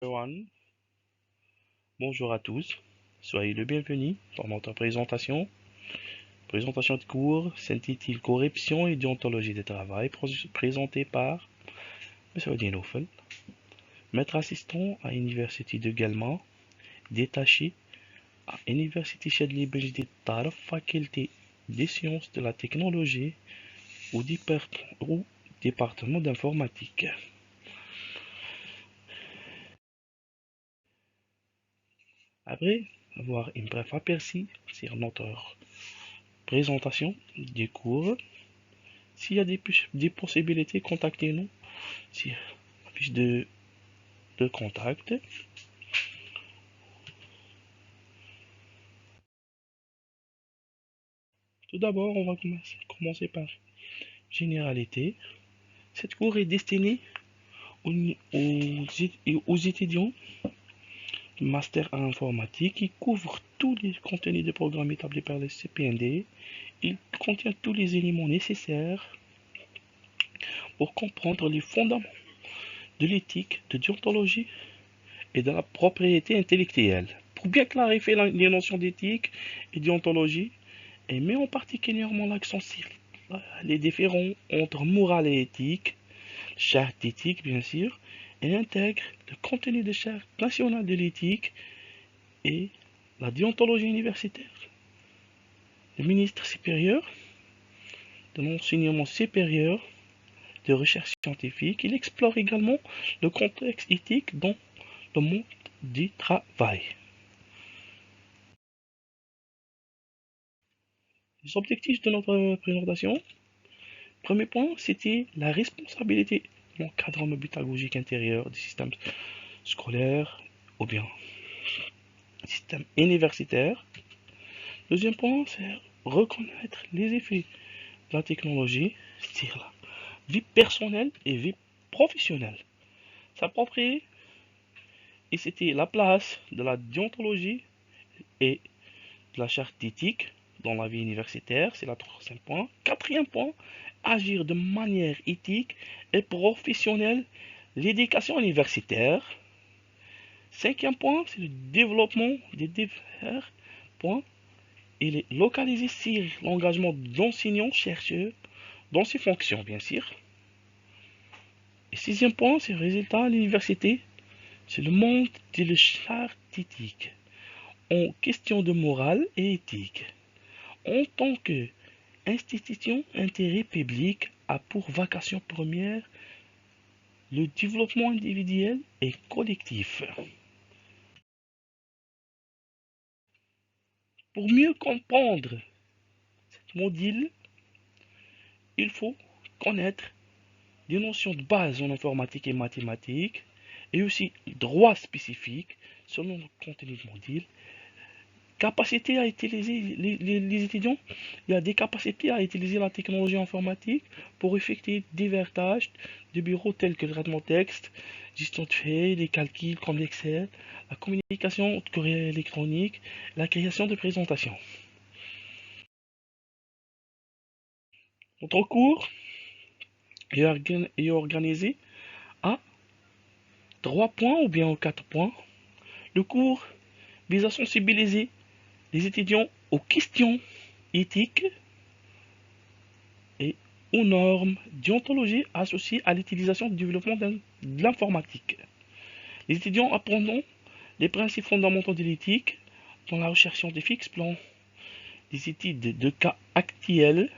Everyone. Bonjour à tous, soyez le bienvenu dans notre présentation. Présentation de cours s'intitule Corruption et déontologie du travail, présentée par M. Odinoffel, maître assistant à l'Université de Guelma, détaché à l'Université Chadli Benjedid faculté des sciences de la technologie ou département d'informatique. Après avoir un bref aperçu sur notre présentation des cours, s'il y a des possibilités, contactez-nous sur la fiche de contact. Tout d'abord, on va commencer par généralité. Cette cours est destinée aux étudiants du master en informatique qui couvre tous les contenus de programmes établis par le CPND. Il contient tous les éléments nécessaires pour comprendre les fondements de l'éthique, de déontologie et de la propriété intellectuelle. Pour bien clarifier les notions d'éthique et déontologie, et met en particulièrement l'accent sur les différences entre morale et éthique, charte d'éthique bien sûr, et intègre le contenu de charte nationale de l'éthique et la déontologie universitaire. Le ministre supérieur de l'enseignement supérieur de recherche scientifique, il explore également le contexte éthique dans le monde du travail. Les objectifs de notre présentation. Premier point, c'était la responsabilité de l'encadrement pédagogique intérieur du système scolaire ou bien système universitaire. Deuxième point, c'est reconnaître les effets de la technologie sur la vie personnelle et vie professionnelle. S'approprier, et c'était la place de la déontologie et de la charte d'éthique dans la vie universitaire, c'est le troisième point. Quatrième point, agir de manière éthique et professionnelle l'éducation universitaire. Cinquième point, c'est le développement des divers points. Il est localisé sur l'engagement d'enseignants-chercheurs dans ses fonctions, bien sûr. Et sixième point, c'est le résultat à l'université. C'est le monde de la charte éthique en question de morale et éthique. En tant qu'institution d'intérêt public a pour vocation première le développement individuel et collectif. Pour mieux comprendre ce module, il faut connaître des notions de base en informatique et mathématiques et aussi droit spécifique selon le contenu du module. Capacité à utiliser les étudiants, il y a des capacités à utiliser la technologie informatique pour effectuer divers tâches de bureau telles que le traitement de texte, gestion de faits, les calculs comme l'Excel, la communication de courrier électronique, la création de présentations. Notre cours est organisé à 3 points ou bien 4 points. Le cours vise à sensibiliser les étudiants aux questions éthiques et aux normes déontologiques associées à l'utilisation du développement de l'informatique. Les étudiants apprendront les principes fondamentaux de l'éthique dans la recherche scientifique, selon des études de cas actuels,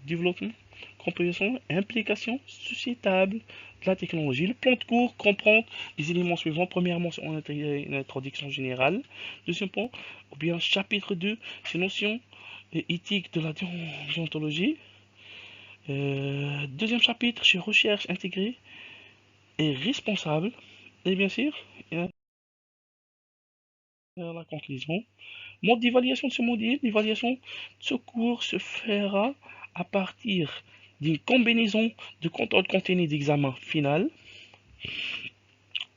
développement, compréhension et implication sociétale de la technologie. Le plan de cours comprend les éléments suivants. Premièrement, on a une introduction générale. Deuxième point, ou bien chapitre 2, ces notions éthiques de la déontologie. Deuxième chapitre, c'est recherche intégrée et responsable. Et bien sûr, la conclusion. Mode d'évaluation de ce module. L'évaluation de ce cours se fera à partir d'une combinaison de contrôle continu d'examen final.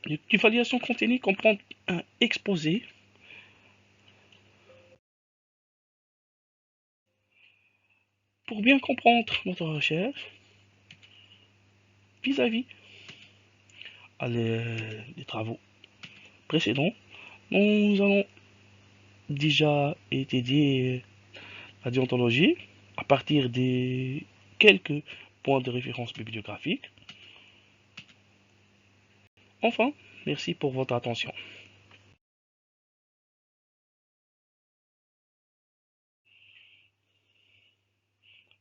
L'évaluation continue comprend un exposé, pour bien comprendre notre recherche vis-à-vis des travaux précédent, nous allons déjà étudier la déontologie à partir des quelques points de référence bibliographiques. Enfin, merci pour votre attention.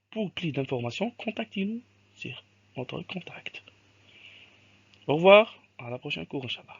Pour plus d'informations, contactez-nous sur notre contact. Au revoir, à la prochaine cours, Inch'Allah.